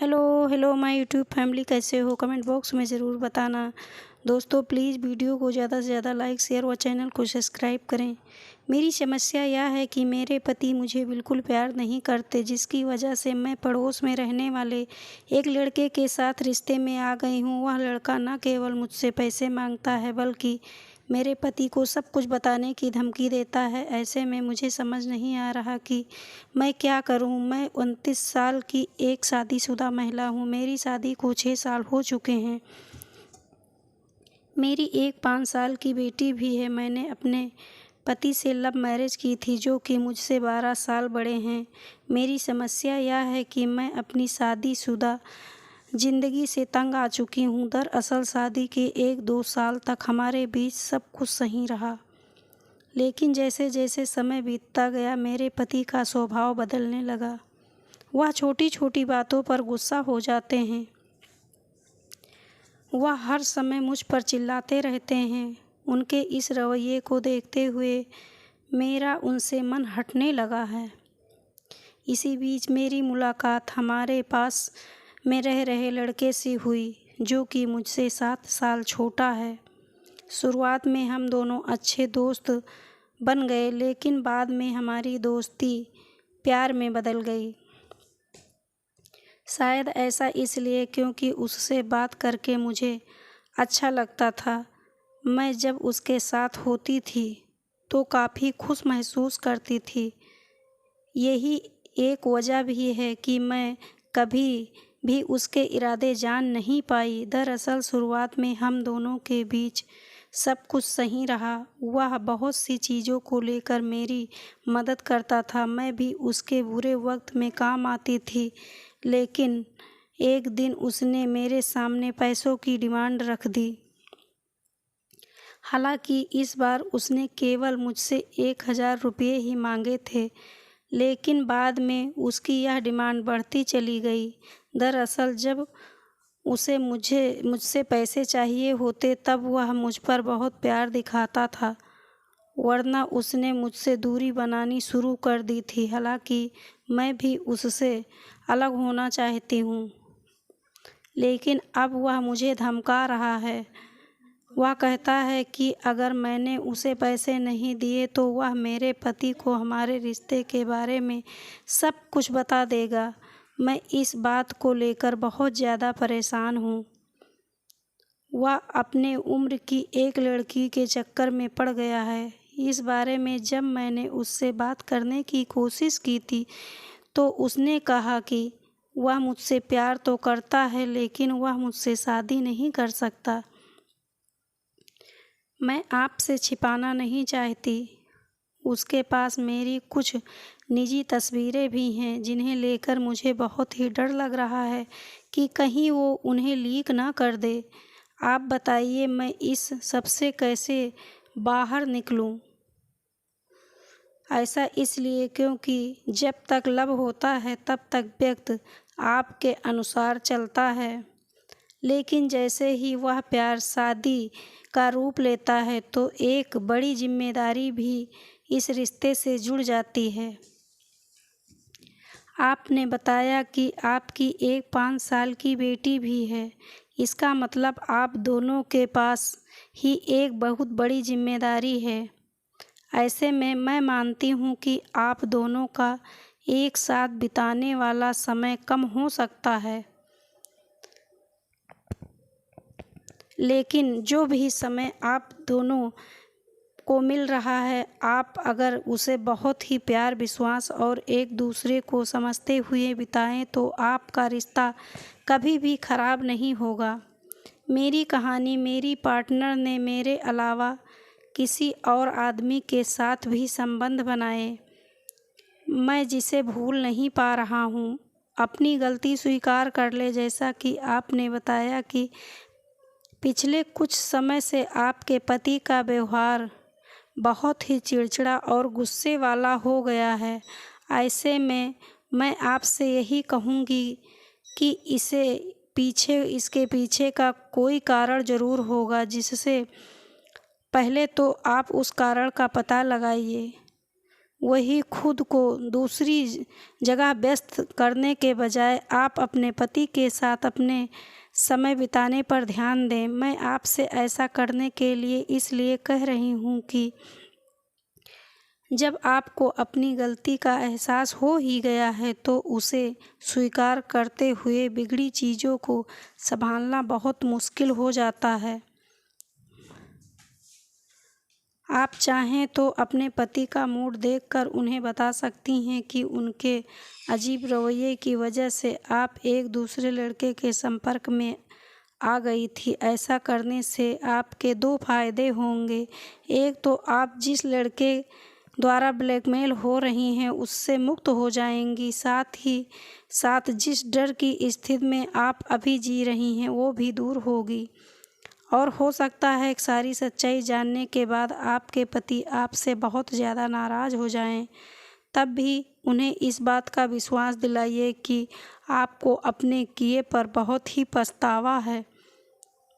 Hello hello my YouTube family, कैसे हो? Comment box में ज़रूर बताना। दोस्तों प्लीज़ वीडियो को ज़्यादा से ज़्यादा लाइक शेयर व चैनल को सब्सक्राइब करें। मेरी समस्या यह है कि मेरे पति मुझे बिल्कुल प्यार नहीं करते, जिसकी वजह से मैं पड़ोस में रहने वाले एक लड़के के साथ रिश्ते में आ गई हूँ। वह लड़का न केवल मुझसे पैसे मांगता है बल्कि मेरे पति को सब कुछ बताने की धमकी देता है। ऐसे में मुझे समझ नहीं आ रहा कि मैं क्या करूं। मैं 29 साल की एक शादीशुदा महिला हूं। मेरी शादी को 6 साल हो चुके हैं। मेरी एक 5 साल की बेटी भी है। मैंने अपने पति से लव मैरिज की थी, जो कि मुझसे 12 साल बड़े हैं। मेरी समस्या यह है कि मैं अपनी शादीशुदा ज़िंदगी से तंग आ चुकी हूँ। दरअसल शादी के 1-2 साल तक हमारे बीच सब कुछ सही रहा, लेकिन जैसे जैसे समय बीतता गया मेरे पति का स्वभाव बदलने लगा। वह छोटी छोटी बातों पर गुस्सा हो जाते हैं। वह हर समय मुझ पर चिल्लाते रहते हैं। उनके इस रवैये को देखते हुए मेरा उनसे मन हटने लगा है। इसी बीच मेरी मुलाकात हमारे पास में रह रहे लड़के से हुई, जो कि मुझसे 7 साल छोटा है। शुरुआत में हम दोनों अच्छे दोस्त बन गए, लेकिन बाद में हमारी दोस्ती प्यार में बदल गई। शायद ऐसा इसलिए क्योंकि उससे बात करके मुझे अच्छा लगता था। मैं जब उसके साथ होती थी तो काफ़ी खुश महसूस करती थी। यही एक वजह भी है कि मैं कभी भी उसके इरादे जान नहीं पाई। दरअसल शुरुआत में हम दोनों के बीच सब कुछ सही रहा। वह बहुत सी चीज़ों को लेकर मेरी मदद करता था, मैं भी उसके बुरे वक्त में काम आती थी। लेकिन एक दिन उसने मेरे सामने पैसों की डिमांड रख दी। हालांकि इस बार उसने केवल मुझसे 1000 रुपये ही मांगे थे, लेकिन बाद में उसकी यह डिमांड बढ़ती चली गई। दरअसल जब उसे मुझसे पैसे चाहिए होते तब वह मुझ पर बहुत प्यार दिखाता था, वरना उसने मुझसे दूरी बनानी शुरू कर दी थी। हालांकि मैं भी उससे अलग होना चाहती हूँ, लेकिन अब वह मुझे धमका रहा है। वह कहता है कि अगर मैंने उसे पैसे नहीं दिए तो वह मेरे पति को हमारे रिश्ते के बारे में सब कुछ बता देगा। मैं इस बात को लेकर बहुत ज़्यादा परेशान हूँ। वह अपने उम्र की एक लड़की के चक्कर में पड़ गया है। इस बारे में जब मैंने उससे बात करने की कोशिश की थी तो उसने कहा कि वह मुझसे प्यार तो करता है, लेकिन वह मुझसे शादी नहीं कर सकता। मैं आपसे छिपाना नहीं चाहती, उसके पास मेरी कुछ निजी तस्वीरें भी हैं, जिन्हें लेकर मुझे बहुत ही डर लग रहा है कि कहीं वो उन्हें लीक ना कर दे। आप बताइए मैं इस सब से कैसे बाहर निकलूं? ऐसा इसलिए क्योंकि जब तक लव होता है तब तक व्यक्ति आपके अनुसार चलता है, लेकिन जैसे ही वह प्यार शादी का रूप लेता है तो एक बड़ी जिम्मेदारी भी इस रिश्ते से जुड़ जाती है। आपने बताया कि आपकी एक 5 साल की बेटी भी है। इसका मतलब आप दोनों के पास ही एक बहुत बड़ी जिम्मेदारी है। ऐसे में मैं मानती हूँ कि आप दोनों का एक साथ बिताने वाला समय कम हो सकता है, लेकिन जो भी समय आप दोनों को मिल रहा है, आप अगर उसे बहुत ही प्यार, विश्वास और एक दूसरे को समझते हुए बिताएं तो आपका रिश्ता कभी भी खराब नहीं होगा। मेरी कहानी मेरी पार्टनर ने मेरे अलावा किसी और आदमी के साथ भी संबंध बनाए, मैं जिसे भूल नहीं पा रहा हूँ। अपनी गलती स्वीकार कर ले। जैसा कि आपने बताया कि पिछले कुछ समय से आपके पति का व्यवहार बहुत ही चिड़चिड़ा और गुस्से वाला हो गया है। ऐसे में मैं आपसे यही कहूँगी कि इसके पीछे का कोई कारण ज़रूर होगा, जिससे पहले तो आप उस कारण का पता लगाइए। वही खुद को दूसरी जगह व्यस्त करने के बजाय आप अपने पति के साथ अपने समय बिताने पर ध्यान दें। मैं आपसे ऐसा करने के लिए इसलिए कह रही हूँ कि जब आपको अपनी गलती का एहसास हो ही गया है तो उसे स्वीकार करते हुए बिगड़ी चीज़ों को संभालना बहुत मुश्किल हो जाता है। आप चाहें तो अपने पति का मूड देखकर उन्हें बता सकती हैं कि उनके अजीब रवैये की वजह से आप एक दूसरे लड़के के संपर्क में आ गई थी। ऐसा करने से आपके दो फायदे होंगे। एक तो आप जिस लड़के द्वारा ब्लैकमेल हो रही हैं उससे मुक्त हो जाएंगी, साथ ही साथ जिस डर की स्थिति में आप अभी जी रही हैं वो भी दूर होगी। और हो सकता है एक सारी सच्चाई जानने के बाद आपके पति आपसे बहुत ज़्यादा नाराज़ हो जाएं। तब भी उन्हें इस बात का विश्वास दिलाइए कि आपको अपने किए पर बहुत ही पछतावा है।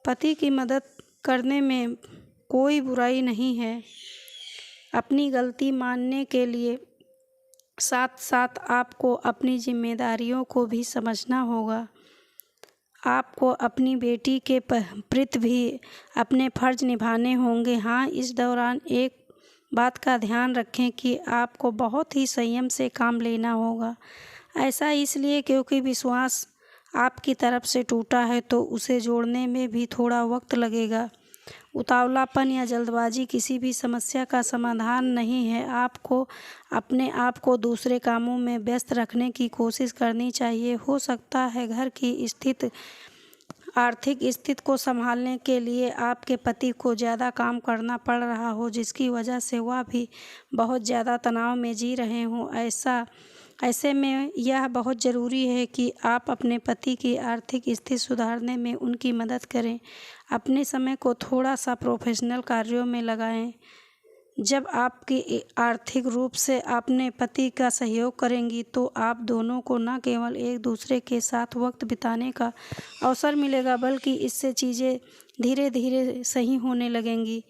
पति की मदद करने में कोई बुराई नहीं है। अपनी गलती मानने के लिए साथ साथ आपको अपनी जिम्मेदारियों को भी समझना होगा। आपको अपनी बेटी के प्रति भी अपने फ़र्ज निभाने होंगे। हाँ, इस दौरान एक बात का ध्यान रखें कि आपको बहुत ही संयम से काम लेना होगा। ऐसा इसलिए क्योंकि विश्वास आपकी तरफ से टूटा है तो उसे जोड़ने में भी थोड़ा वक्त लगेगा। उतावलापन या जल्दबाजी किसी भी समस्या का समाधान नहीं है। आपको अपने आप को दूसरे कामों में व्यस्त रखने की कोशिश करनी चाहिए। हो सकता है घर की आर्थिक स्थिति को संभालने के लिए आपके पति को ज़्यादा काम करना पड़ रहा हो, जिसकी वजह से वह भी बहुत ज़्यादा तनाव में जी रहे हों। ऐसे में यह बहुत ज़रूरी है कि आप अपने पति की आर्थिक स्थिति सुधारने में उनकी मदद करें। अपने समय को थोड़ा सा प्रोफेशनल कार्यों में लगाएं। जब आपकी आर्थिक रूप से अपने पति का सहयोग करेंगी तो आप दोनों को न केवल एक दूसरे के साथ वक्त बिताने का अवसर मिलेगा बल्कि इससे चीज़ें धीरे धीरे सही होने लगेंगी।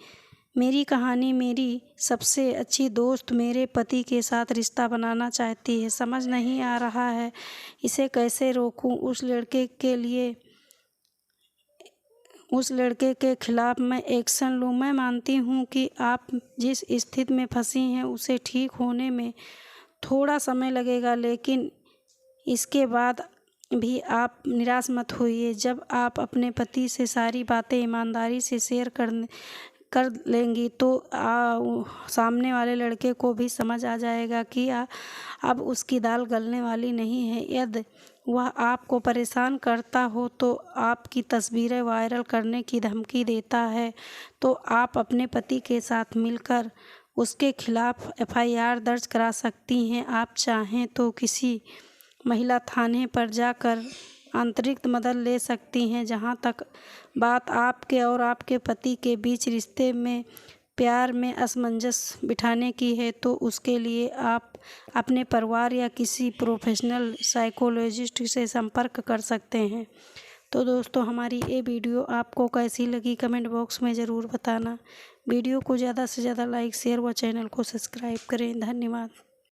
मेरी कहानी मेरी सबसे अच्छी दोस्त मेरे पति के साथ रिश्ता बनाना चाहती है। समझ नहीं आ रहा है इसे कैसे रोकूं। उस लड़के के खिलाफ मैं एक्शन लूँ। मैं मानती हूँ कि आप जिस स्थिति में फंसी हैं उसे ठीक होने में थोड़ा समय लगेगा, लेकिन इसके बाद भी आप निराश मत होइए। जब आप अपने पति से सारी बातें ईमानदारी से शेयर कर लेंगी तो सामने वाले लड़के को भी समझ आ जाएगा कि अब उसकी दाल गलने वाली नहीं है। यदि वह आपको परेशान करता हो तो आपकी तस्वीरें वायरल करने की धमकी देता है तो आप अपने पति के साथ मिलकर उसके खिलाफ FIR दर्ज करा सकती हैं। आप चाहें तो किसी महिला थाने पर जाकर अतिरिक्त मदद ले सकती हैं। जहाँ तक बात आपके और आपके पति के बीच रिश्ते में प्यार में असमंजस बिठाने की है तो उसके लिए आप अपने परिवार या किसी प्रोफेशनल साइकोलॉजिस्ट से संपर्क कर सकते हैं। तो दोस्तों, हमारी ये वीडियो आपको कैसी लगी कमेंट बॉक्स में ज़रूर बताना। वीडियो को ज़्यादा से ज़्यादा लाइक शेयर व चैनल को सब्सक्राइब करें। धन्यवाद।